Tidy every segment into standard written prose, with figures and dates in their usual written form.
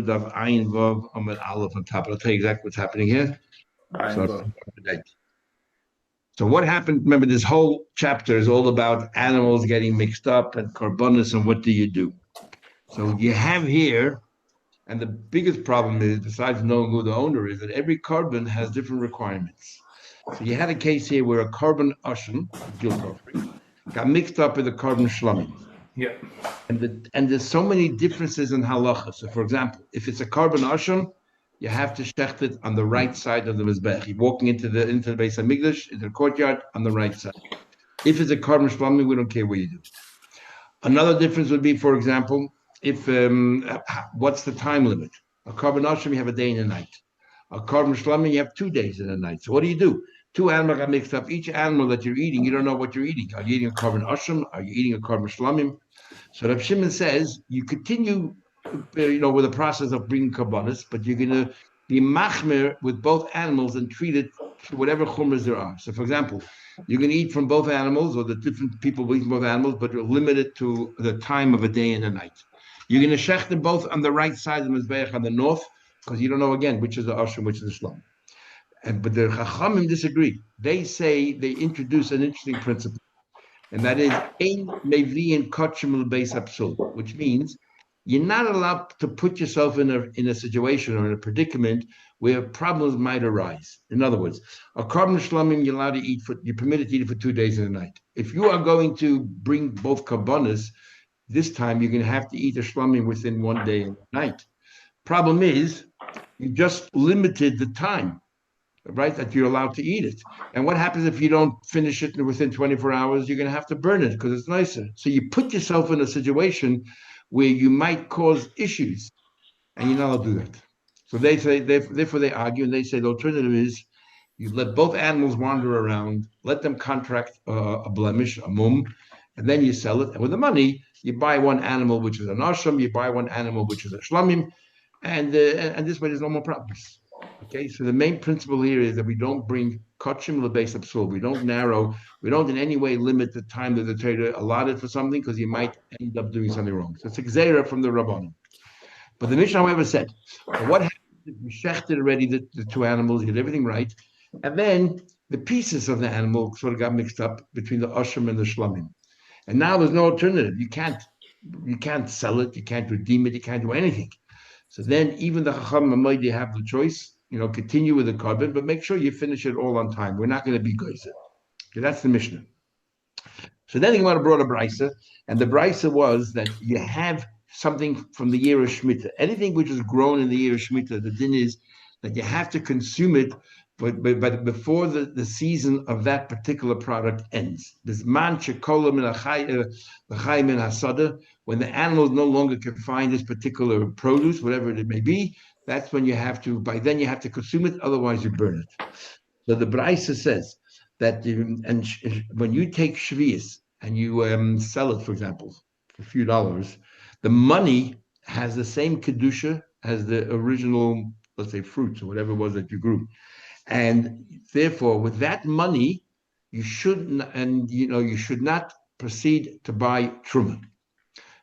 Daf Ayin Vav Amud Aleph on top. I'll tell you exactly what's happening here. Ein So, Wort. so what happened? Remember, this whole chapter is all about animals getting mixed up and carbonis and what do you do. So you have here, and the biggest problem is, besides knowing who the owner is, that every carbon has different requirements. So you had a case here where a carbon ushin, guilt offering, got mixed up with a carbon shlamim. Yeah. And there's so many differences in halacha. So, for example, if it's a carbon ashon, you have to shecht it on the right side of the mizbech. You're walking into the base of Migdash, into the courtyard, on the right side. If it's a carbon shlamim, we don't care where you do it. Another difference would be, for example, if what's the time limit? A carbon ashon, you have a day and a night. A carbon shlamim, you have 2 days and a night. So what do? Two animals got mixed up. Each animal that you're eating, you don't know what you're eating. Are you eating a carbon ashon? Are you eating a carbon shlamim? So Rav Shimon says you continue, with the process of bringing karbanis, but you're going to be machmir with both animals and treat it to whatever chumras there are. So, for example, you're going to eat from both animals, or the different people will eat from both animals, but you're limited to the time of a day and a night. You're going to shech them both on the right side of the mizbeach on the north, because you don't know again which is the ashram, which is the shlom. But the chachamim disagree. They say they introduce an interesting principle, and that is ein mevi'in kachim l'beis absul, which means you're not allowed to put yourself in a situation or in a predicament where problems might arise. In other words, a carbon shlamim you're permitted to eat it for 2 days and a night. If you are going to bring both carbonas, this time you're going to have to eat a shlamim within 1 day and a night. Problem is, you just limited the time, right, that you're allowed to eat it. And what happens if you don't finish it within 24 hours? You're going to have to burn it because it's nicer. So you put yourself in a situation where you might cause issues, and you're not allowed to do that. So they say, therefore they argue, and they say the alternative is you let both animals wander around, let them contract a blemish, a mum, and then you sell it. And with the money, you buy one animal, which is an ashram, you buy one animal, which is a shlamim, and this way there's no more problems. Okay, so the main principle here is that we don't bring kachim lebeis absul. We don't in any way limit the time that the trader allotted for something because you might end up doing something wrong. So it's a gzeira from the rabbanim. But the Mishnah, however, said, well, what happens if you shechted already the two animals, you did everything right, and then the pieces of the animal sort of got mixed up between the ashram and the shlamim, and now there's no alternative. You can't sell it, you can't redeem it, you can't do anything. So then even the Chacham and Moedi have the choice, continue with the carbon, but make sure you finish it all on time. We're not going to be geyser. Okay, that's the Mishnah. So then the Gemara brought a brisa, and the brisa was that you have something from the year of Shemitah. Anything which is grown in the year of Shemitah, the din is that you have to consume it but before the season of that particular product ends. When the animals no longer can find this particular produce, whatever it may be, that's when by then you have to consume it, otherwise you burn it. So the Braisa says that when you take shvius and you sell it, for example, for a few dollars, the money has the same kedusha as the original, let's say, fruits or whatever it was that you grew. And therefore, with that money, you should not proceed to buy truma.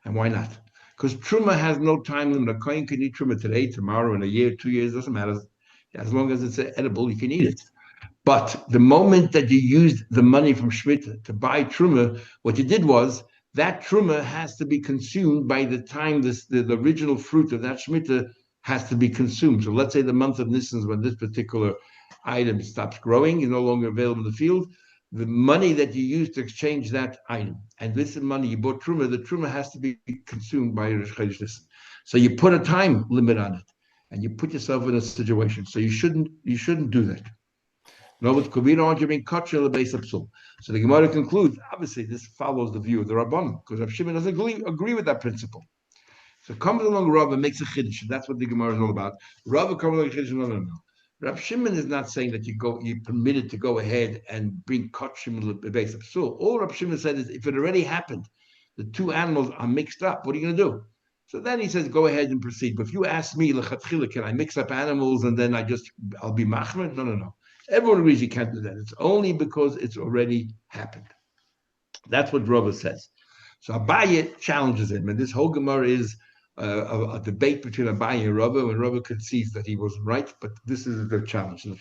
And why not? Because truma has no time limit. A kohen can eat truma today, tomorrow, in a year, 2 years, doesn't matter. As long as it's edible, you can eat it. But the moment that you used the money from Shemitah to buy truma, what you did was that truma has to be consumed by the time the original fruit of that Shemitah has to be consumed. So let's say the month of Nisan, when this particular item stops growing, is no longer available in the field, the money that you use to exchange that item, and this money you bought truma, the truma has to be consumed by Rosh Chodesh Nisan. So you put a time limit on it, and you put yourself in a situation. So you shouldn't do that. No, but we don't want you being kosher the base of So the Gemara concludes, obviously this follows the view of the Rabbanim, because Rav Shimon doesn't agree with that principle. So comes along Rav and makes a chiddush, and that's what the Gemara is all about. Rav comes along chiddush, no. Rav Shimon is not saying that you're permitted to go ahead and bring kachim the base of sul. All Rav Shimon said is if it already happened, the two animals are mixed up, what are you going to do? So then he says, go ahead and proceed. But if you ask me, lechatchila, can I mix up animals and then I'll be machmer? No. Everyone agrees you can't do that. It's only because it's already happened. That's what Rava says. So Abaye challenges him, and this whole Gemara is a debate between Abaye and Rava, when Rava concedes that he was right, but this is the challenge. So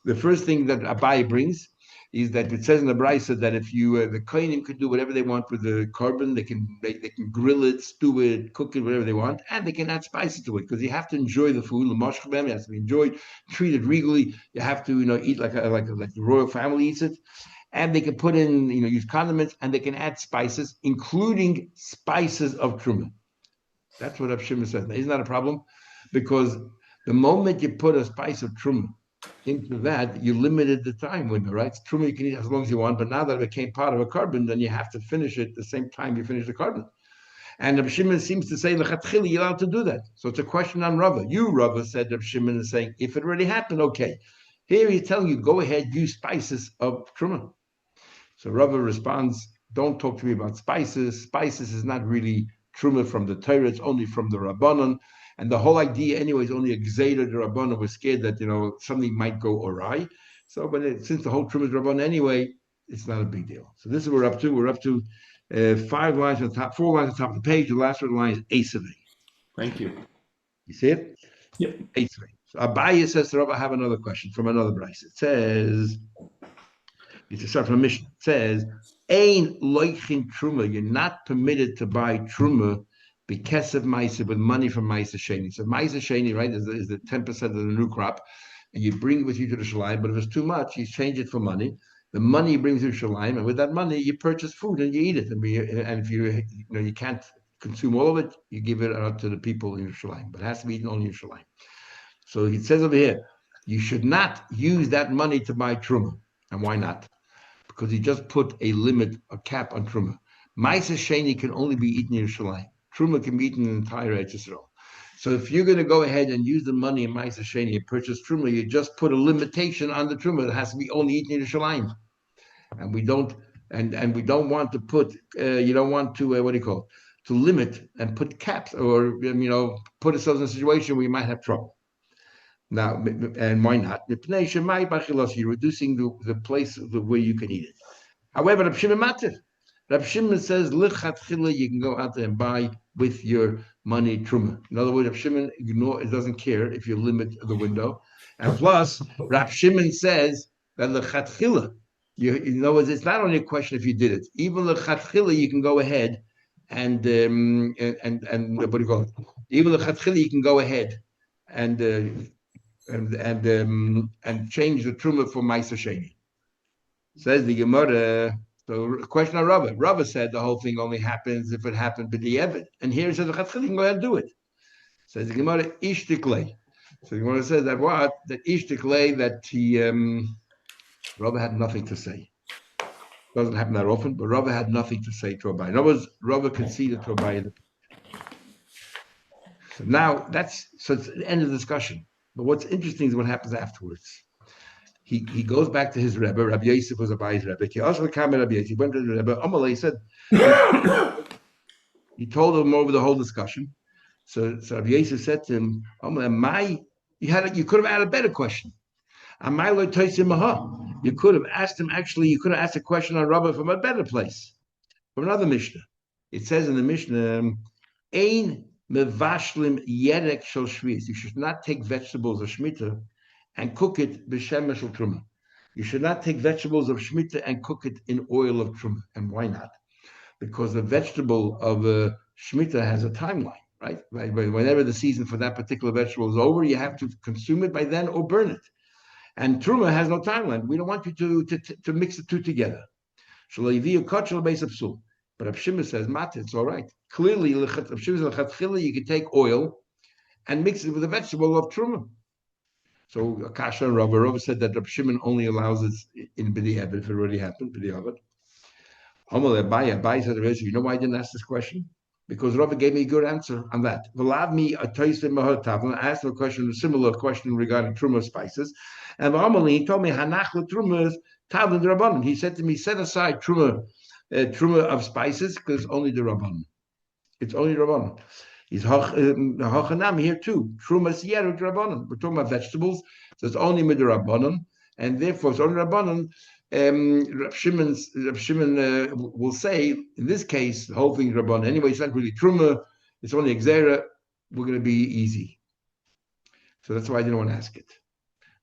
the first thing that Abaye brings is that it says in the Brisa that if you the kohanim could do whatever they want with the carbon, they can grill it, stew it, cook it, whatever they want, and they can add spices to it because you have to enjoy the food. It has to be enjoyed, treated regally. You have to eat like the royal family eats it, and they can put in use condiments, and they can add spices, including spices of truma. That's what Rav Shimon says. Now, isn't that a problem? Because the moment you put a spice of truma into that, you limited the time window, right? Truma you can eat as long as you want, but now that it became part of a carbon, then you have to finish it the same time you finish the carbon. And Rav Shimon seems to say, l'chatchili, you're allowed to do that. So it's a question on Rava. You, Rava, said Rav Shimon is saying, if it already happened, okay. Here he's telling you, go ahead, use spices of truma. So Rava responds, don't talk to me about spices. Spices is not really truma from the Torah, it's only from the Rabbanon. And the whole idea, anyway, is only a gzeira. The Rabbanon was scared that something might go awry. So, since the whole truma is Rabbanon anyway, it's not a big deal. So this is what we're up to. We're up to 4 lines on the top of the page. The last line is Asavei. Thank you. You see it? Yep. Asavei. So Abaye says to Rabbi, I have another question from another Bryce. It says, it's a start from a mission. It says, Ein loichin truma. You're not permitted to buy truma because of Maisa with money from Maisa Sheni. So Maisa Sheni, right, is the 10% of the new crop, and you bring it with you to the Shalim. But if it's too much, you change it for money. The money brings you to Shalim, and with that money, you purchase food and you eat it. And if you can't consume all of it, you give it out to the people in Yerushalayim. But it has to be eaten only in Yerushalayim. So it says over here, you should not use that money to buy truma. And why not? Because he just put a limit, a cap on truma. Maisa Sheni can only be eaten in Yerushalayim. Truma can be eaten in the entire Eretz Yisrael. So if you're going to go ahead and use the money in Maisa Sheni and purchase truma, you just put a limitation on the truma that has to be only eaten in Yerushalayim. And we don't want to put you don't want to to limit and put caps or put ourselves in a situation where we might have trouble. Now, and why not? You're reducing the place where you can eat it. However, Rav Shimon matter. Rav Shimon says, "Lichatchila, you can go out there and buy with your money truma." In other words, Rav Shimon doesn't care if you limit the window, and plus, Rav Shimon says that lichatchila. In other words, it's not only a question if you did it. Even lichatchila, you can go ahead and what do you call it? Even lichatchila, you can go ahead and change the truma for Maisa Sheni. Says the Gemara. So question on Rava. Rava said the whole thing only happens if it happened b'di'evet. And here it says, you can go ahead and do it. Says the Gemara, ishtiklei. So the Gemara says that what? That ishtiklei, that he, Rava had nothing to say. Doesn't happen that often, but Rava had nothing to say to Abaye. In other words, Rava conceded to Abaye. So now it's the end of the discussion. But what's interesting is what happens afterwards. He goes back to his Rebbe. Rabbi Yosef was Abaye's Rebbe. He went to the Rebbe. Amalei said, he told him over the whole discussion. So Rabbi Yosef said to him, you could have added a better question. You could have asked him, you could have asked a question on Rabbi from a better place, from another Mishnah. It says in the Mishnah, Ein mevashlim yerek shel shvius. You should not take vegetables of Shemitah and cook it b'shem shel truma. You should not take vegetables of Shemitah and cook it in oil of truma. And why not? Because the vegetable of Shemitah has a timeline, right? Whenever the season for that particular vegetable is over, you have to consume it by then or burn it. And truma has no timeline. We don't want you to mix the two together. But Rav Shimon says, Mata, it's all right. Clearly, Rav Shimon says, you can take oil and mix it with a vegetable of truma. So Akasha and Rava said that Rav Shimon only allows it in B'di'evet if it already happened, B'di'evet. Abaye said, you know why I didn't ask this question? Because Rava gave me a good answer on that. I asked him a similar question regarding truma spices. And he told me, he said to me, set aside truma of spices because only the Rabbanon. It's only Rabbanon. He's hachanam here too. Trumas yerut Rabbanon. We're talking about vegetables, so it's only with the Rabbanon, and therefore it's only Rabbanon. Rav Shimon will say in this case the whole thing is Rabbanon. Anyway, it's not really truma. it's only Xera, we're going to be easy. So that's why I didn't want to ask it.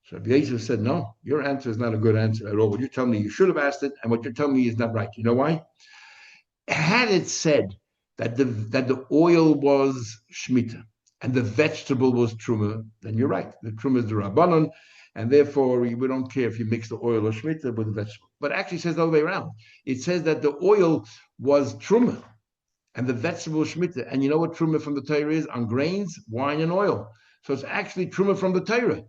So Rabbi Yosef said, no, your answer is not a good answer at all. What you're telling me, you should have asked it, and what you're telling me is not right. You know why? Had it said that the oil was Shemitah and the vegetable was Truma, then you're right. The Truma is the Rabbanon, and therefore we don't care if you mix the oil or Shemitah with the vegetable. But actually it says the other way around. It says that the oil was Truma and the vegetable Shemitah. And you know what Truma from the Torah is? On grains, wine, and oil. So it's actually Truma from the Torah.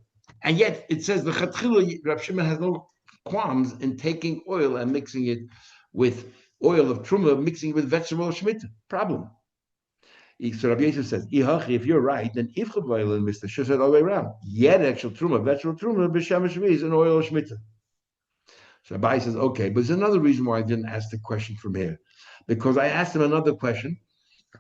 And yet it says the Chatchila, Rav Shimon has no qualms in taking oil and mixing it with oil of Truma, mixing it with vegetable Shemitah. Problem. So Rabbi Yosef says, if you're right, then if oil and Mr. She said all the way around. Yet actual Truma, vegetable Truma, b'shem is an oil of Shemitah. So Abai says, okay, but there's another reason why I didn't ask the question from here. Because I asked him another question,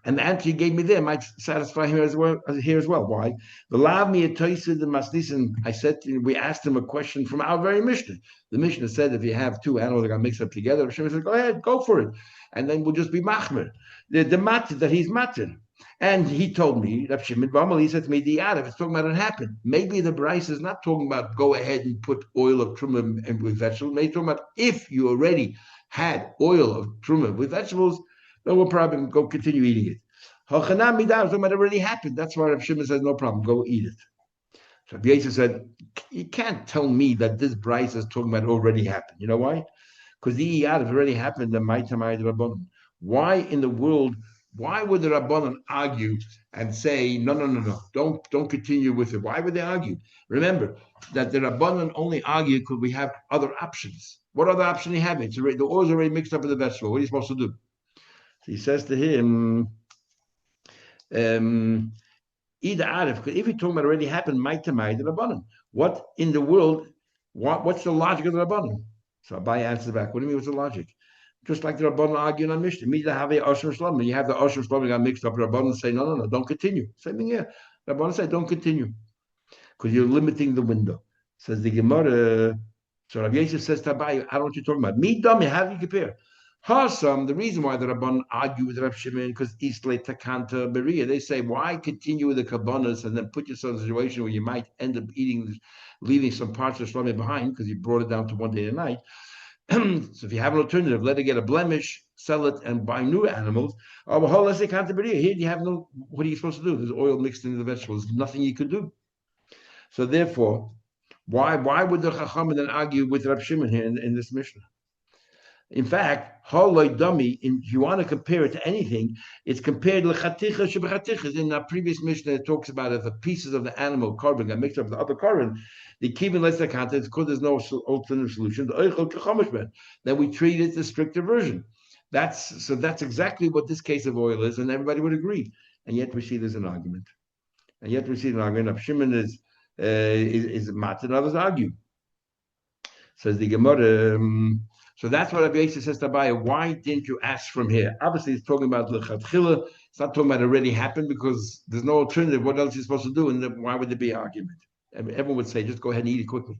and the answer he gave me there might satisfy him as well here as well. Why? The lav me the masnisin. I said we asked him a question from our very Mishnah. The Mishnah said if you have two animals that got mixed up together, Hashem said, go ahead, go for it, and then we'll just be machmer. The matter that he's matter. And he told me, Rav Shimon Bamal, he said to me, if it's talking about it happened. Maybe the Bryce is not talking about go ahead and put oil of truma and with vegetables. Maybe talking about if you already had oil of truma with vegetables, then we'll probably go continue eating it. Hachanam midah, talking about it already happened. That's why Rav Shimon says, no problem, go eat it. So Rabbi Yosef said, you can't tell me that this Bryce is talking about it already happened. You know why? Because the iyad has already happened, the Maitamai Rabbanon. Why in the world? Why would the Rabbanon argue and say, no, don't continue with it? Why would they argue? Remember that the Rabbanon only argue because we have other options. What other option do you have? The oil is already mixed up with the vegetable. What are you supposed to do? So he says to him, either Arif, because if you're talking about already happened, Maitamai the Rabbanon. What in the world, what's the logic of the Rabbanon? So Abai answers back, what do you mean, what's the logic? Just like the Rabbanon arguing on Mishnah. You have the Osher Shlomo. You have the Osher Shlomo got mixed up. Rabbanon say, no, don't continue. Same thing here. Rabbanon say, don't continue. Because you're limiting the window. Says the Gemara. So Rabbi Yosef says to Abai, I don't know what you're talking about. Me dummy, how do you compare? Hasam, the reason why the Rabbanon argue with Rav Shimon, because Isle Takanta Beria, they say, why continue with the Kabbanas and then put yourself in a situation where you might end up leaving some parts of Shlomo behind because you brought it down to one day a night. So if you have an alternative, let it get a blemish, sell it, and buy new animals. Oh, well, let's say here you have no. What are you supposed to do? There's oil mixed into the vegetables. There's nothing you could do. So therefore, why would the Chacham then argue with Rab Shimon here in this Mishnah? In fact, Haloi Dummy, if you want to compare it to anything, it's compared to Chaticha Shebechatichas. In our previous Mishnah, it talks about if the pieces of the animal carbon got mixed up with the other carbon, the Kivin lets the content, because there's no alternative solution, then we treat it the stricter version. That's exactly what this case of oil is, and everybody would agree. And yet we see there's an argument. And yet we see an argument of Shimon is mat, and others argue. Says the Gemara. So that's what Rabbi Yosef says to Abai. Why didn't you ask from here? Obviously, it's talking about lechatchila. It's not talking about it already happened because there's no alternative. What else are you supposed to do? And why would there be an argument? I mean, everyone would say, just go ahead and eat it quickly.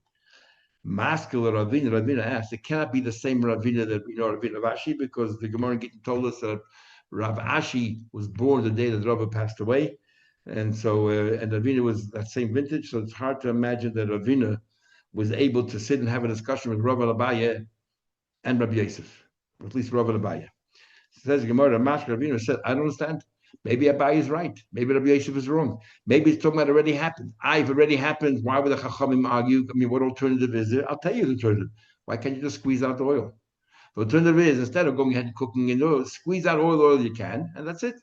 Maskil Ravina asked, it cannot be the same Ravina that we know Ravina Vashi, because the Gemara told us that Rav Ashi was born the day that Rav passed away. And so, and Ravina was that same vintage. So it's hard to imagine that Ravina was able to sit and have a discussion with Rav Abaye and Rabbi Yosef, or at least Rav Abaye. Says Gemara, Mashka Ravina said, I don't understand. Maybe Abaye is right. Maybe Rabbi Yosef is wrong. Maybe it's talking about already happened. If already happened, why would the Chachamim argue? I mean, what alternative is there? I'll tell you the alternative. Why can't you just squeeze out the oil? The alternative is, instead of going ahead and cooking in oil, squeeze out oil you can, and that's it.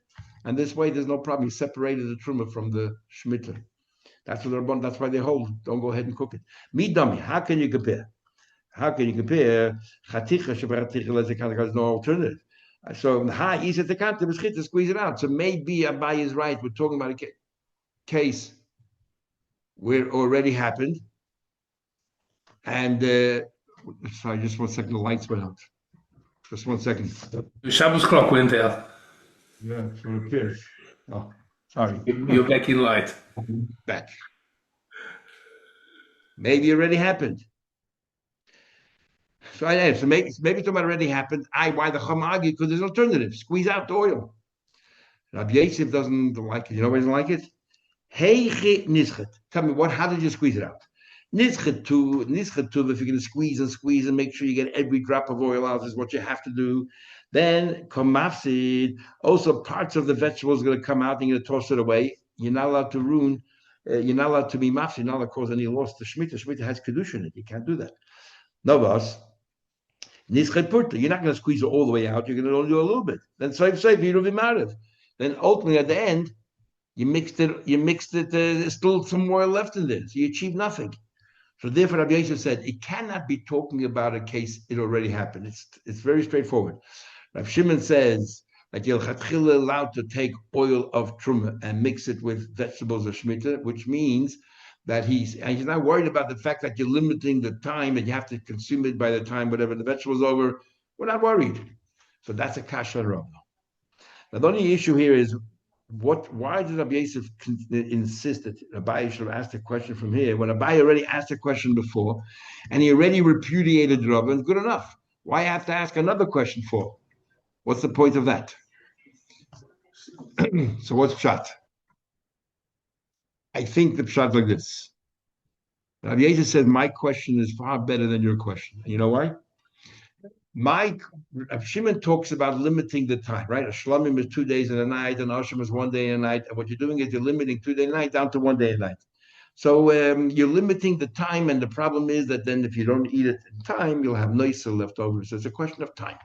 And this way, there's no problem. You separated the truma from the shmita. That's why they hold. Don't go ahead and cook it. Me dummy. How can you compare? How can you compare? There's no alternative. So ha is at the counter to squeeze it out. So maybe Abai is right. We're talking about a case where it already happened. And sorry, just 1 second. The lights went out. Just 1 second. The Shabbos clock went out. Yeah, so it appears. Oh, sorry. You're back in light. Back. Maybe it already happened. So maybe talking about already happened. Why the Chum argue? Because there's an alternative. Squeeze out the oil. Rabbi Yosef doesn't like it. You know why he doesn't like it? Heiche nischet. Tell me how did you squeeze it out? Nischet to, if you're going to squeeze and make sure you get every drop of oil out is what you have to do. Then komafsid, also parts of the vegetables are going to come out and you're going to toss it away. You're not allowed to ruin, you're not allowed to be mafsid, you're not allowed to cause any loss to Shemitah. Shemitah has kedusha in it. You can't do that. Novas, nischet purta. You're not going to squeeze it all the way out. You're going to only do a little bit. Then safe, you don't be married. Then ultimately at the end, you mixed it, there's still some oil left in there. So you achieve nothing. So therefore, Rabbi Yosef said, it cannot be talking about a case it already happened. It's very straightforward. Rav Shimon says that you're allowed to take oil of truma and mix it with vegetables of shemitah, which means that he's not worried about the fact that you're limiting the time and you have to consume it by the time whatever the vegetable is over. We're not worried. So that's a kasha Rav. Now the only issue here is why did Rabbi Yosef insist that Abaye should have asked a question from here when Abaye already asked a question before and he already repudiated Rabban? Good enough. Why have to ask another question for? What's the point of that? So what's pshat? I think the pshat like this. Rabbi Yosef said, my question is far better than your question. And you know why? Shimon talks about limiting the time, right? A shlamim is 2 days and a night, and Asham is 1 day and a night. And what you're doing is you're limiting 2 day and a night down to 1 day and a night. So you're limiting the time, and the problem is that then if you don't eat it in time, you'll have noisa left over. So it's a question of time.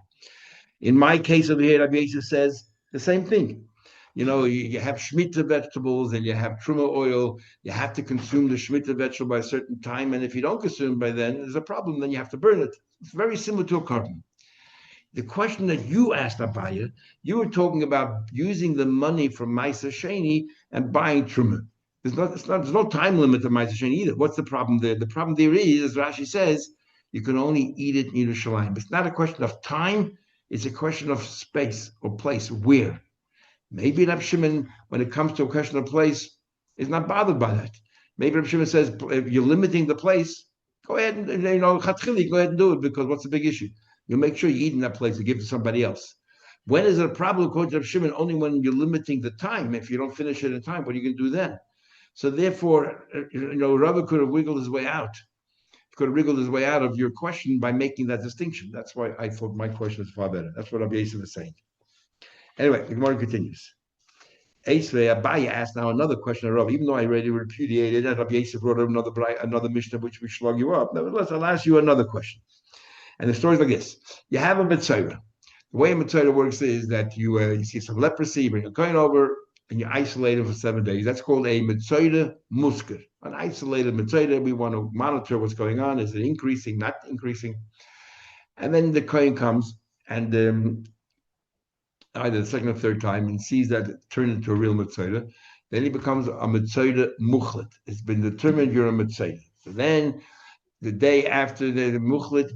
In my case over here, Rabbi Yosef says the same thing. You know, you have shemitah vegetables and you have truma oil. You have to consume the shemitah vegetable by a certain time, and if you don't consume by then, there's a problem. Then you have to burn it. It's very similar to a carbon. The question that you asked, Abaya, you were talking about using the money from Maisa Sheni and buying truma. There's no time limit to Maisa Sheni either. What's the problem there? The problem there is, as Rashi says, you can only eat it in Yerushalayim. It's not a question of time. It's a question of space or place. Where? Maybe Reb Shimon, when it comes to a question of place, is not bothered by that. Maybe Reb Shimon says, if you're limiting the place, go ahead and, go ahead and do it, because what's the big issue? You make sure you eat in that place and give it to somebody else. When is it a problem, according to Reb Shimon? Only when you're limiting the time. If you don't finish it in time, what are you going to do then? So therefore, Rabbi could have wiggled his way out. He could have wriggled his way out of your question by making that distinction. That's why I thought my question is far better. That's what Rabbi Yosef was saying. Anyway, the Gemara continues. Abaye asked now another question of Rav, even though I already repudiated and Rabbi Yosef brought up another Mishnah which we slug you up. Nevertheless, I'll ask you another question. And the story is like this. You have a Mitzvah. The way a Mitzvah works is that you see some leprosy, you bring a coin over, and you isolate it for 7 days. That's called a Mitzvah musker. An isolated Mitzvah, we want to monitor what's going on. Is it increasing, not increasing? And then the coin comes and either the second or third time and sees that it turned into a real Mitzvah. Then he becomes a Mitzvah muchlet. It's been determined you're a Mitzvah. So then the day after the muchlet,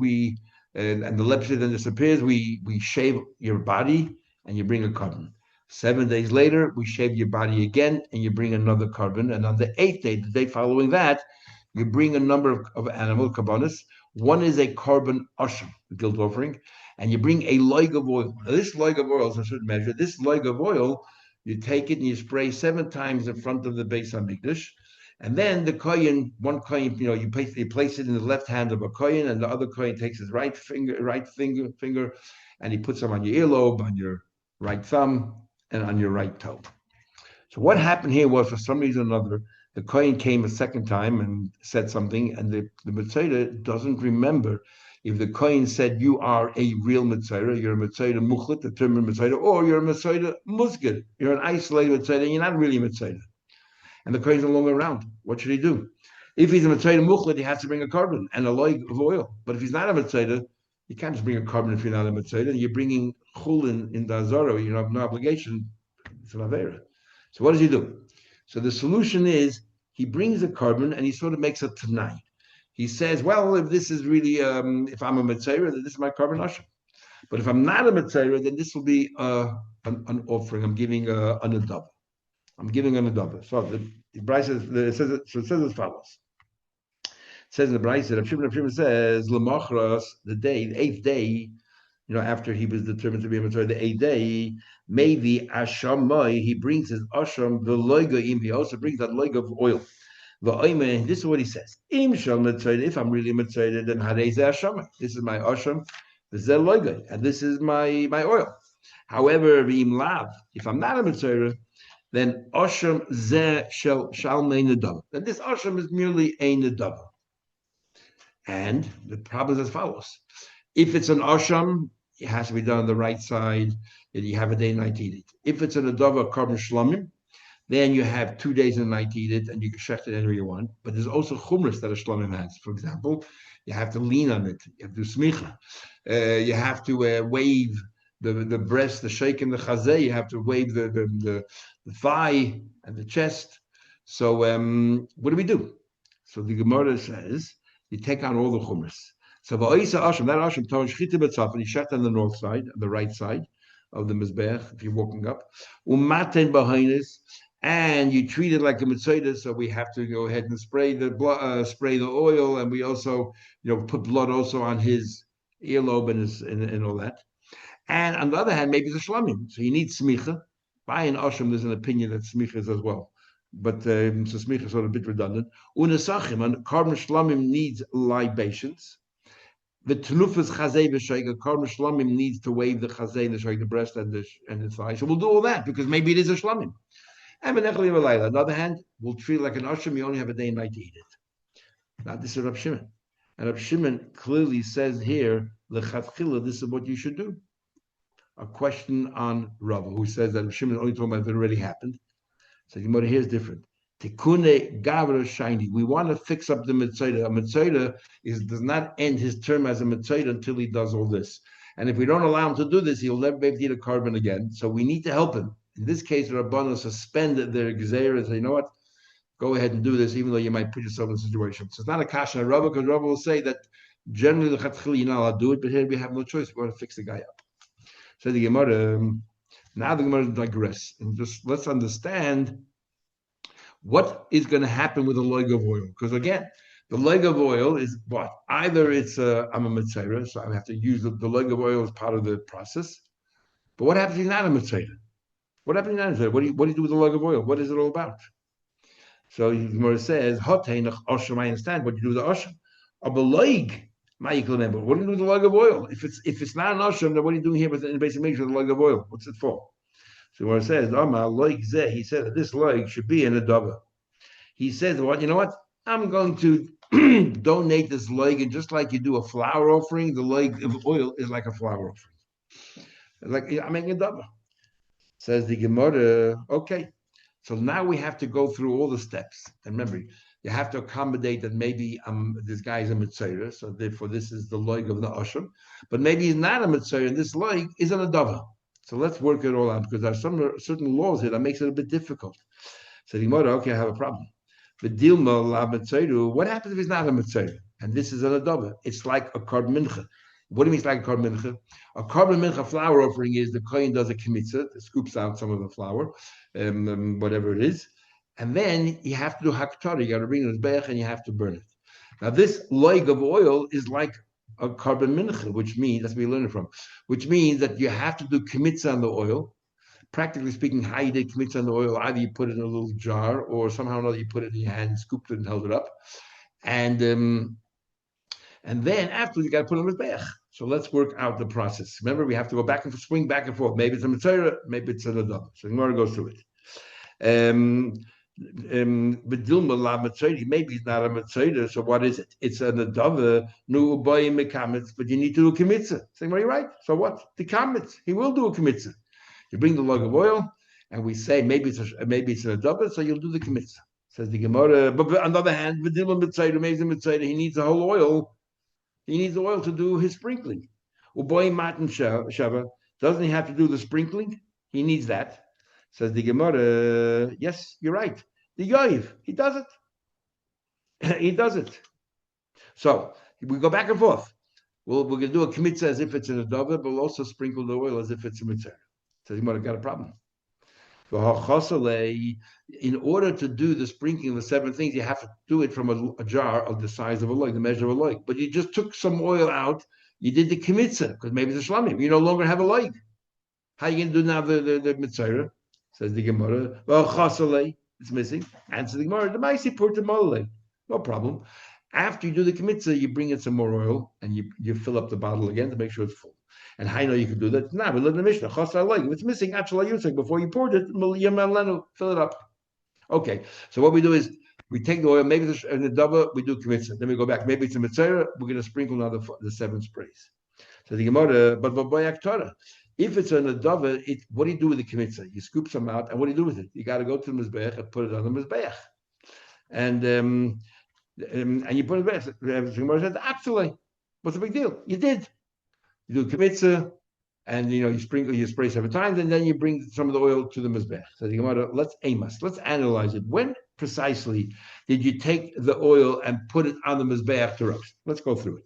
and the leprosy then disappears, we shave your body and you bring a carbon. 7 days later, we shave your body again and you bring another carbon. And on the 8th day, the day following that, you bring a number of animal carbonas. One is a carbon asham, the guilt offering, and you bring a loig of oil. Now, this loig of oil is a certain measure. This loig of oil, you take it and you spray 7 times in front of the Beis Hamikdash. And then the kohen, one kohen, you place it in the left hand of a kohen, and the other kohen takes his right finger, and he puts them on your earlobe, on your right thumb, and on your right toe. So what happened here was, for some reason or another, the kohen came a second time and said something, and the Mitzvah doesn't remember if the kohen said you are a real Mitzvah, you're a Mitzvah muchlet, the term Mitzvah, or you're a Mitzvah musgid, you're an isolated Mitzvah, and you're not really a Mitzvah. And the kohen's no longer around. What should he do? If he's a Mitzvah muchlet, he has to bring a carbon and a loig of oil. But if he's not a Mitzvah, you can't just bring a carbon if you're not a Mitzvah. You're bringing chulin in the Azara. You have no obligation. It's an Avera. So what does he do? So the solution is he brings a carbon and he sort of makes a tanai. He says, well, if this is really, if I'm a Mitzvah, then this is my carbon asham. But if I'm not a Mitzvah, then this will be an offering. I'm giving an adab. I'm giving an adab. So the Bryce says, it says as follows. It says in the Bryce that Rav Shimon says, Lemachras, the 8th day, after he was determined to be a Mitzvah, the 8th day, maybe Ashamai, he brings his Asham, the Loigoim, he also brings that Loig of oil. This is what he says. If I'm really Mitzvah, then Hareze Ashamai. This is my Asham, this is a Loigoy, and this is my oil. However, if I'm not a Mitzvah, then Asham Zeh Shal Mein Nedava. Then this Asham is merely a Nedava. And the problem is as follows. If it's an Asham, it has to be done on the right side, and you have a day and night to eat it. If it's an Adava Carbon Shlamim, then you have 2 days and a night to eat it, and you can shecht it anywhere you want. But there's also chumras that a shlamim has. For example, you have to lean on it. You have to do smicha. You have to wave the breast, the shake and the chazeh. You have to wave the thigh and the chest. So what do we do? So the Gemara says, you take out all the chumras. So va'isa asham, that asham, torah shchita b'tzaf, and you shecht on the north side, on the right side of the mizbech, if you're walking up. Umaten b'hainis, and you treat it like a mitzvah, so we have to go ahead and spray the oil, and we also, put blood also on his earlobe and all that. And on the other hand, maybe it's a shlamim, so you need smicha. By an ashram, there's an opinion that smicha is as well, but so smicha is sort of a bit redundant. Unasachim, and carbon shlamim needs libations. The tenufas chazay v'shoig, carbon shlamim needs to wave the chazay and the shoig, the breast and the thigh. So we'll do all that because maybe it is a shlamim. On the other hand, we'll treat it like an ashram, you only have a day and night to eat it. Now, this is Rab Shimon. And Rab Shimon clearly says here, l'chatchila, this is what you should do. A question on Rav, who says that Rab Shimon only talking about if it already happened. So the Gemara here is different. Tikune gavra shiny. We want to fix up the mitzvah. A mitzvah does not end his term as a mitzvah until he does all this. And if we don't allow him to do this, he'll never be able to eat a carbon again. So we need to help him. In this case, the Rabbanon suspend their gezeira and say, you know what, go ahead and do this, even though you might put yourself in a situation. So it's not a kasha on Rabbah, because Rabbah will say that generally the chatchil you're not allowed to do it, but here we have no choice. We want to fix the guy up. So the Gemara, now the Gemara digress, and just let's understand what is going to happen with the loig of oil. Because again, the loig of oil is what? Either it's I'm a mitzvah, so I have to use the loig of oil as part of the process. But what happens if he's not a mitzvah? What happens if he's not a mitzvah? What do you do with the loig of oil? What is it all about? So the Gemara says, I understand what you do with the asham. But what do you do with the loig of oil? If it's not an asham, then what are you doing here with the basic mixture of the loig of oil? What's it for? So Gemara says, he said that this loig should be in a dava. He says, you know what? I'm going to donate this loig, and just like you do a flower offering, the loig of oil is like a flower offering. Like I'm making a dava. Says the Gemara, okay. So now we have to go through all the steps. And remember, you have to accommodate that maybe this guy is a mitzvah, so therefore this is the loig of the asham. But maybe he's not a mitzvah, and this loig is an adava. So let's work it all out, because there are some certain laws here that makes it a bit difficult. So the Gemara, okay, I have a problem. But dilma la mitzvah, what happens if he's not a mitzvah? And this is an adava. It's like a karb mincha. What do you mean it's like a karb mincha? A karb mincha flour offering is the kohen does a kmitza, scoops out some of the flour, whatever it is, and then you have to do haktar. You got to bring it to the bech and you have to burn it. Now this loig of oil is like a carbon mincha, which means that's where we learn it from. Which means that you have to do kmitza on the oil. Practically speaking, how you did kmitza on the oil, either you put it in a little jar, or somehow or another you put it in your hand, scooped it, and held it up, and then after you got to put it on the bech. So let's work out the process. Remember, we have to go back and swing back and forth. Maybe it's a mitzvah, maybe it's an adab. So Gemara goes through it. Maybe it's not a mitzvah. So what is it? It's an adava. Nu ubayim mekamitz, but you need to do a kmitza. Saying, well, you're right. So what? The kamitz. He will do a kmitza. You bring the log of oil, and we say maybe it's an adava, so you'll do the kmitza. Says the Gemara. But on the other hand, maybe he needs the whole oil. He needs the oil to do his sprinkling. Uboy matan shava. Doesn't he have to do the sprinkling? He needs that. Says the Gemara, yes, you're right. The yoiv, he does it. He does it. So we go back and forth. We're going to do a kmitza as if it's an adava, but we'll also sprinkle the oil as if it's a mitzvah. So the Gemara got a problem. In order to do the sprinkling of the 7 things, you have to do it from a jar of the size of a loig, the measure of a loig. But you just took some oil out, You did the kmitza because maybe it's a shlamim. You no longer have a leg. How are you going to do now the mitzvah? Says the Gemara. Well, chasalei, it's missing. Answer the Gemara. The ma'isi purta molei. No problem. After you do the kmitza, you bring in some more oil and you fill up the bottle again to make sure it's full. And how you know you can do that? Now we learn the Mishnah. Chasalei. If it's missing, actually yusek before you poured it, fill it up. Okay. So what we do is we take the oil. Maybe it's in the dava we do kmitza. Then we go back. Maybe it's a mitzvah. We're going to sprinkle now the 7 sprays. So the Gemara, but by Torah. If it's an adava, what do you do with the kmitza? You scoop some out, and what do you do with it? You got to go to the mizbeach and put it on the mizbeach, and you put it back. The Gemara said, "Actually, what's the big deal? You did. You do kmitza, and you spray 7 times, and then you bring some of the oil to the mizbeach." So the Gemara, let's analyze it. When precisely did you take the oil and put it on the mizbeach to roast? Let's go through it.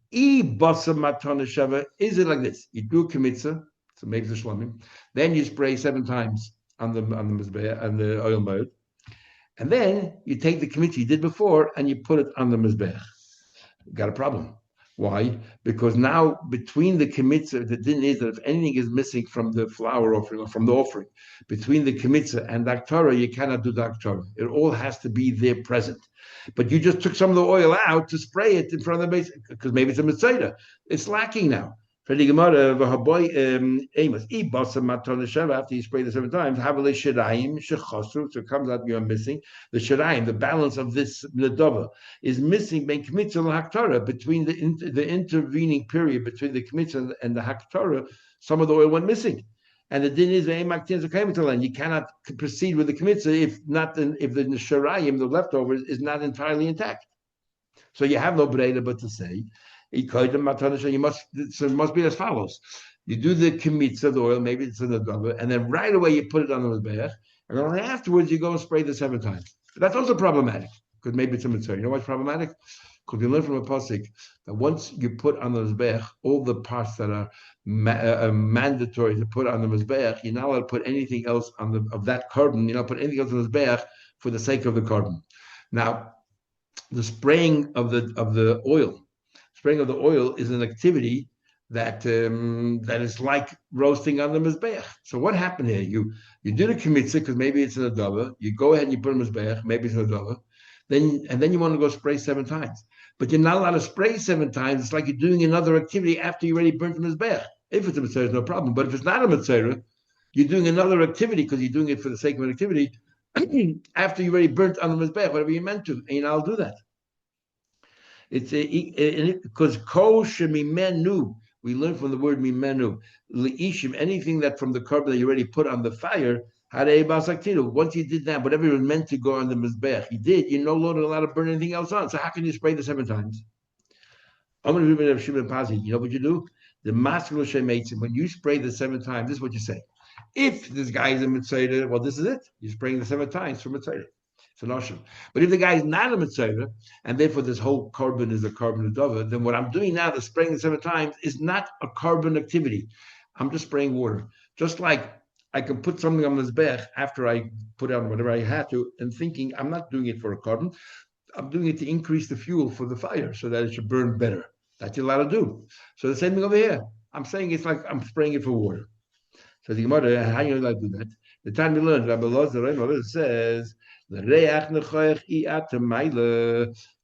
Is it like this? You do a kmitza, so maybe it's a shlamim. Then you spray 7 times on the mizbeach and the oil mode, and then you take the kmitza you did before and you put it on the mizbeach. Got a problem. Why? Because now between the kmitza, the din is that if anything is missing from the flour offering or from the offering, between the kmitza and the aktorah, you cannot do the aktorah. It all has to be there present. But you just took some of the oil out to spray it in front of the base because maybe it's a mitzvah. It's lacking now. After you spray the 7 times, so it comes out you're missing the shirayim. The balance of this ledova is missing between the intervening period between the kmitza and the haktorah. Some of the oil went missing. And the din is you cannot proceed with the kmitza if the shirayim, the leftovers, is not entirely intact. So you have no breda but to say, it must be as follows. You do the kmitza, the oil, maybe it's in the double, and then right away you put it on the mizbeach, and then afterwards you go and spray the 7 times. But that's also problematic because maybe it's a mitzvah. You know what's problematic? Because you learn from a pasuk that once you put on the mizbeach all the parts that are mandatory to put on the mizbeach, you're not allowed to put anything else of that carbon. You're not put anything else on the mizbeach for the sake of the carbon. Now, the spraying of the oil is an activity that is like roasting on the mizbeach. So what happened here? You do the kmitza because maybe it's an adava. You go ahead and you put a mizbeach, maybe it's an adava. Then you want to go spray 7 times. But you're not allowed to spray 7 times. It's like you're doing another activity after you already burnt the mizbeach. If it's a mitzvah, no problem. But if it's not a mitzvah, you're doing another activity because you're doing it for the sake of an activity after you already burnt on the mizbeach, whatever you meant to, and I'll do that. It's because kol shemimenu, we learn from the word mimenu, leishim, anything that from the carbon that you already put on the fire, once you did that, whatever was meant to go on the mizbeach, you did, you're no longer allowed to burn anything else on. So how can you spray the 7 times? You know what you do? The maskul shemeitzim, when you spray the 7 times, this is what you say. If this guy is a mitzvah, well, this is it. You're spraying the 7 times for mitzvah. It's an oshim. But if the guy is not a mitzvah, and therefore this whole carbon is a carbon adova, then what I'm doing now, the spraying the 7 times, is not a carbon activity. I'm just spraying water. Just like I can put something on this bech after I put on whatever I had to, and thinking I'm not doing it for a carbon. I'm doing it to increase the fuel for the fire so that it should burn better. That you're allowed to do. So the same thing over here. I'm saying it's like I'm spraying it for water. So the Gemara, how you know I do that? The time we learned, Rabbi Lozer says, it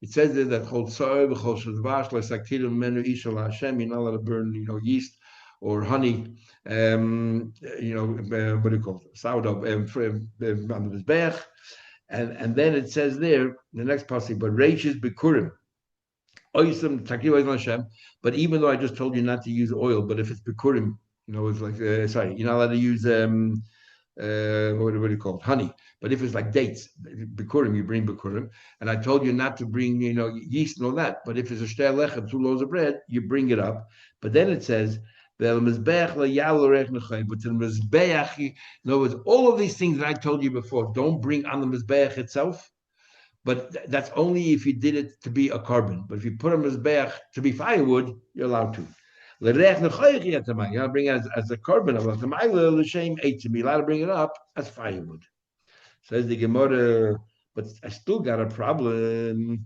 says there that chol tzor v'chol shadvash l'saktirim menu ishal Hashem. You're not allowed to burn, yeast or honey. What do you call it? Sourdough on the mizbeach. And then it says there, the next passage, but reishes bikurim. But even though I just told you not to use oil, but if it's bikurim, it's like you're not allowed to use what do you call it? Honey. But if it's like dates, bikurim, you bring bikurim. And I told you not to bring, yeast and all that. But if it's a shter lechem, 2 loaves of bread, you bring it up. But then it says, but to the mizbeach, in other words, all of these things that I told you before, don't bring on the mizbeach itself. But that's only if you did it to be a carbon. But if you put a mizbeach to be firewood, you're allowed to. You're allowed to bring it as a carbon. You're allowed to bring it up as firewood. Says the Gemara, but I still got a problem.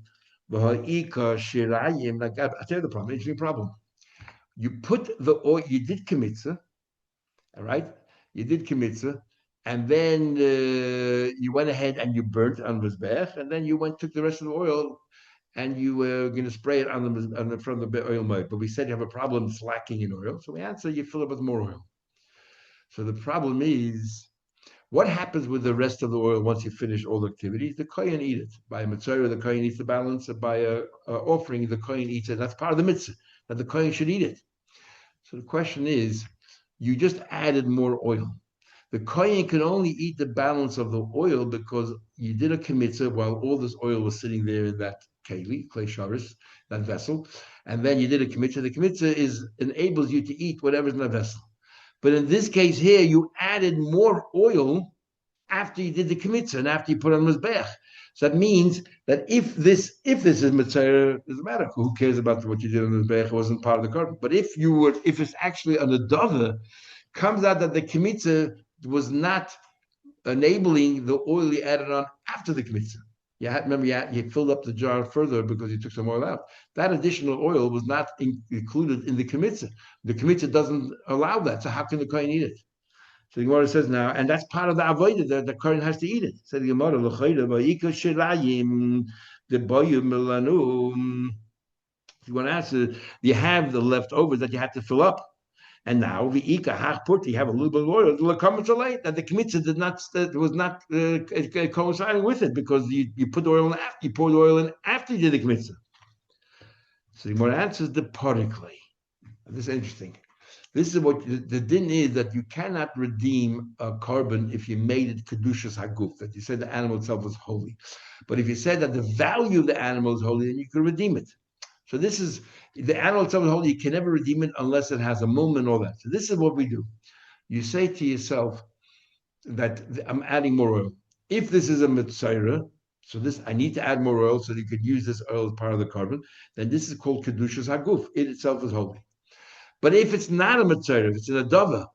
I tell you the problem, interesting problem. You put the oil, you did kmitza, all right? You did kmitza, and then you went ahead and you burnt on Mizbech, and then you took the rest of the oil and you were going to spray it on the front of the oil mode. But we said you have a problem, it's lacking in oil. So we answer, you fill it with more oil. So the problem is, what happens with the rest of the oil once you finish all the activities? The kohen eat it. By a mitzvah, the kohen eats the balance. By a offering, the kohen eats it. That's part of the mitzvah, that the kohen should eat it. So the question is, you just added more oil. The kohen can only eat the balance of the oil because you did a kmitza while all this oil was sitting there in that keli, clay sharis, that vessel, and then you did a kmitza. The kmitza enables you to eat whatever's in the vessel. But in this case here, you added more oil after you did the kmitza and after you put on mizbech. So that means that if this is mitzvah, doesn't matter. Who cares about what you did on mizbech? It wasn't part of the carbon. But if it's actually on the dover, comes out that the kmitza was not enabling the oil you added on after the kmitza. You filled up the jar further because you took some oil out. That additional oil was not included in the kmitza. The kmitza doesn't allow that. So how can the kohen eat it? So the Gemara says now, and that's part of the avodah that the kohen has to eat it. So the Gemara, the boyu melanu. If you want to answer, you have the leftovers that you had to fill up. And now the ika hach put, you have a little bit of oil. That the kmitza was not coinciding with it because you put the oil in after you poured the oil in after you did the kmitza. So the Gemara answers departingly. This is interesting. This is what the din is, that you cannot redeem a carbon if you made it kedushas haguf, that you said the animal itself was holy. But if you said that the value of the animal is holy, then you can redeem it. So this is, the animal itself is holy, you can never redeem it unless it has a mum and all that. So this is what we do. You say to yourself that I'm adding more oil. If this is a mitzvah, so this, I need to add more oil so that you could use this oil as part of the carbon, then this is called kedushas haguf. It itself is holy. But if it's not a mitzvah, if it's an adava,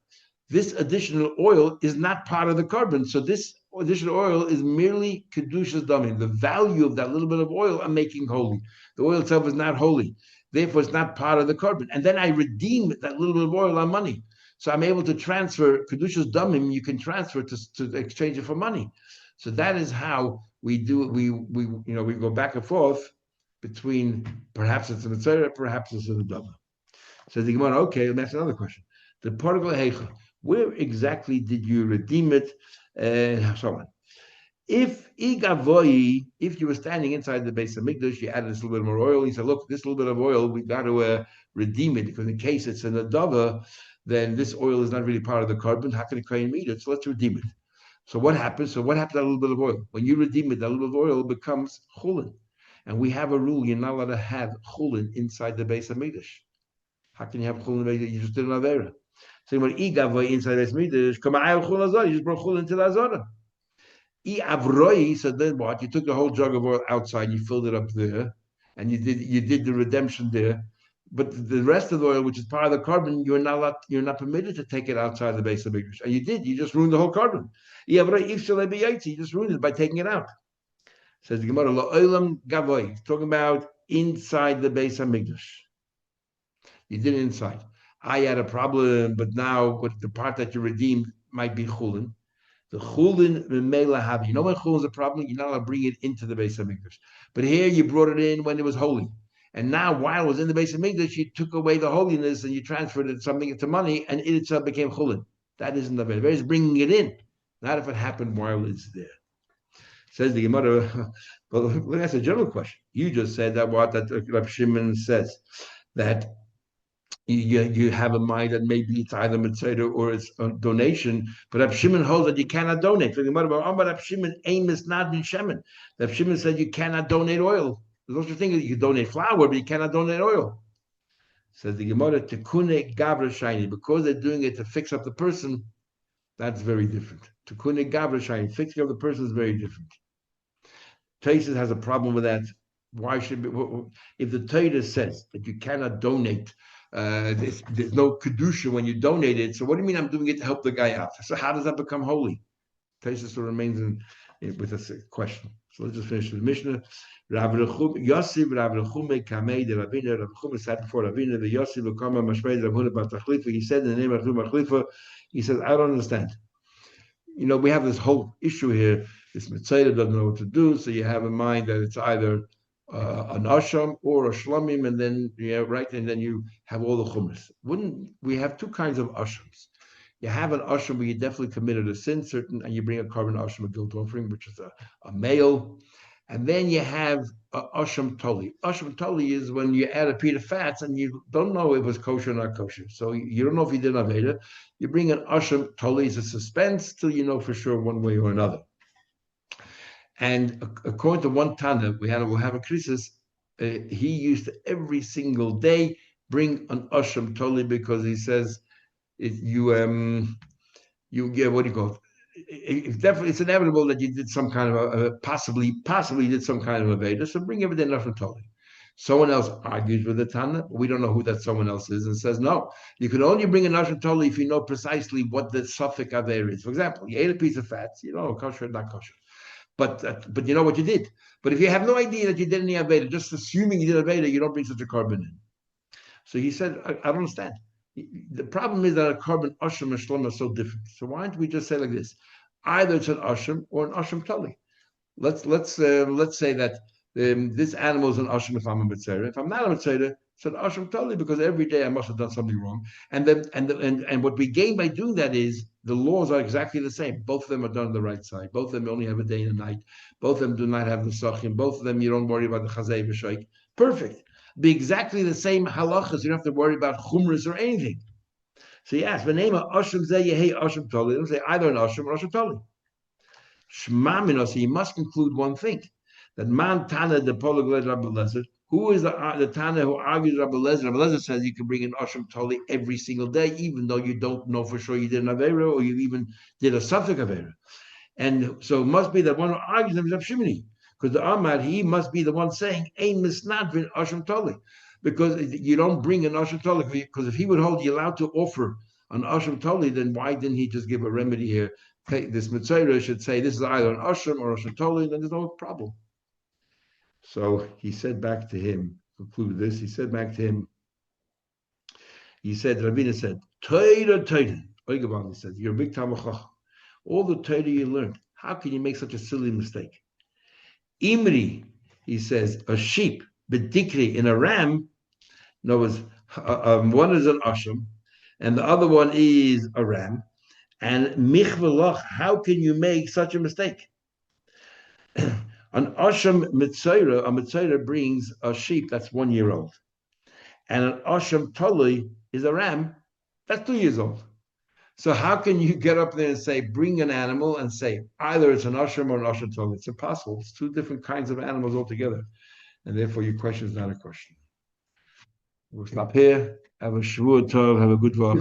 this additional oil is not part of the carbon. So this additional oil is merely kedushas damim. The value of that little bit of oil I'm making holy. The oil itself is not holy. Therefore, it's not part of the carbon. And then I redeem that little bit of oil on money. So I'm able to transfer kedushas damim. You can transfer to exchange it for money. So that is how we do. We go back and forth between perhaps it's a mitzvah, perhaps it's an adava. So the Gemara, okay, let me ask another question. The particle heicha, where exactly did you redeem it? So on. If you were standing inside the base of Mikdash, you added this little bit more oil. He said, look, this little bit of oil, we got to redeem it because in case it's an adava, then this oil is not really part of the carbon. How can a kohen eat it? So let's redeem it. So what happens? So what happens to that little bit of oil? When you redeem it, that little bit of oil becomes chulin. And we have a rule, you're not allowed to have chulin inside the base of Mikdash. How can you have chulin? You just did an avera. So when igavoy inside this midrash, come out chulin azara. You just brought chulin to the azara. I avroi. So then what? You took the whole jug of oil outside. You filled it up there, and you did the redemption there. But the rest of the oil, which is part of the carbon, you're not permitted to take it outside the base of midrash. And you did. You just ruined the whole carbon. I avroi if you just ruined it by taking it out. Says the Gemara, la'olam gavoy. It's talking about inside the base of midrash. You did it inside. I had a problem, but now with the part that you redeemed might be chulin. The chulin memela havi. You know when chulin is a problem, you're not allowed to bring it into the base of mikdash. But here you brought it in when it was holy, and now while it was in the base of mikdash, you took away the holiness and you transferred it something into money, and it itself became chulin. That isn't the very. It's bringing it in, not if it happened while it's there. Says the Gemara. Well, that's a general question. You just said that Rab Shimon says that. You have a mind that maybe it's either mitzvah or it's a donation, but Rab Shimon holds that you cannot donate. So the Gemara, Rab Shimon aim is not bin shemen. Rab Shimon said you cannot donate oil. There's no such thing as you can donate flour, but you cannot donate oil. Says the Gemara, tekune gavra shiny, because they're doing it to fix up the person. That's very different. Tekune gavra shiny, fixing up the person is very different. Taisus has a problem with that. Why should if the Torah says that you cannot donate? There's no kedusha when you donate it. So what do you mean I'm doing it to help the guy out? So how does that become holy? Taisus remains in with a question. So let's just finish the Mishnah. Rav Yosef, Rav Rechume, Kamei, the Ravina, Rav Rechume sat before Ravina, the Yosef, Kama, Mashmei, Rav Huna, Batachlifa. He said in the name of Rav Machlifa, he says, I don't understand. We have this whole issue here. This Mitzayah doesn't know what to do, so you have in mind that it's either an asham or a shlamim, and then and then you have all the chumras. Wouldn't we have two kinds of ashams? You have an asham where you definitely committed a sin, certain, and you bring a carbon asham, a guilt offering, which is a male, and then you have a asham toli. Asham toli is when you add a pita of fats and you don't know if it was kosher or not kosher, so you don't know if you did aveda. You bring an asham toli as a suspense till you know for sure one way or another. And according to one Tana, we'll have a krisis. He used to every single day bring an asham toli because he says you get what do you call it? It's inevitable that you did some kind of possibly did some kind of aveda. So bring everything asham toli. Someone else argues with the Tana. We don't know who that someone else is, and says no. You can only bring an asham toli if you know precisely what the suffix aver is. For example, you ate a piece of fat. Kosher, not kosher. But you know what you did. But if you have no idea that you did any Aveda, just assuming you did Aveda, you don't bring such a carbon in. So he said, I don't understand. The problem is that a carbon Asham and Shlom are so different. So why don't we just say like this? Either it's an Asham or an Asham Tali. Let's say that this animal is an Asham if I'm a Mitzvah. If I'm not a Mitzvah, it's an Asham Tali because every day I must have done something wrong. And what we gain by doing that is the laws are exactly the same. Both of them are done on the right side. Both of them only have a day and a night. Both of them do not have the Sachim. Both of them you don't worry about the Chazay V'Shaik. Perfect. Be exactly the same halachas. You don't have to worry about chumras or anything. So he asked, "V'neima Asham Zeh Yehei Asham Tali." They don't say either an Asham or Asham Tali. Shema Minos. You must conclude one thing: that Man Tana the Polyglot Rabbi Lezer. Who is the Tana who argues Rabbi Lezer? Rabbi Lezer says you can bring an Asham Tali every single day, even though you don't know for sure you did an Avera or you even did a Safek Avera. And so it must be that one who argues him is Rav Shimoni, because the Ahmad, he must be the one saying, Ein Misnadvin Asham Tali, because you don't bring an Asham Tali, because if he would hold you allowed to offer an Asham Tali, then why didn't he just give a remedy here? This Mitzvah should say this is either an Asham or Asham Tali, then there's no problem. So he said back to him, concluded this, he said, Ravina said, Toida, Oigabam, he said, you're a big Tamachach. All the Torah you learned, how can you make such a silly mistake? Imri, he says, a sheep, bedikri, in a ram, no, one is an asham, and the other one is a ram, and michvelach, how can you make such a mistake? An asham mitzayra, a mitzayra brings a sheep that's 1 year old, and an asham tali is a ram that's 2 years old. So how can you get up there and say, bring an animal and say, either it's an ashram or an ashram tali? It's impossible. It's two different kinds of animals altogether. And therefore your question is not a question. We'll stop here. Have a shavua tov. Have a good walk.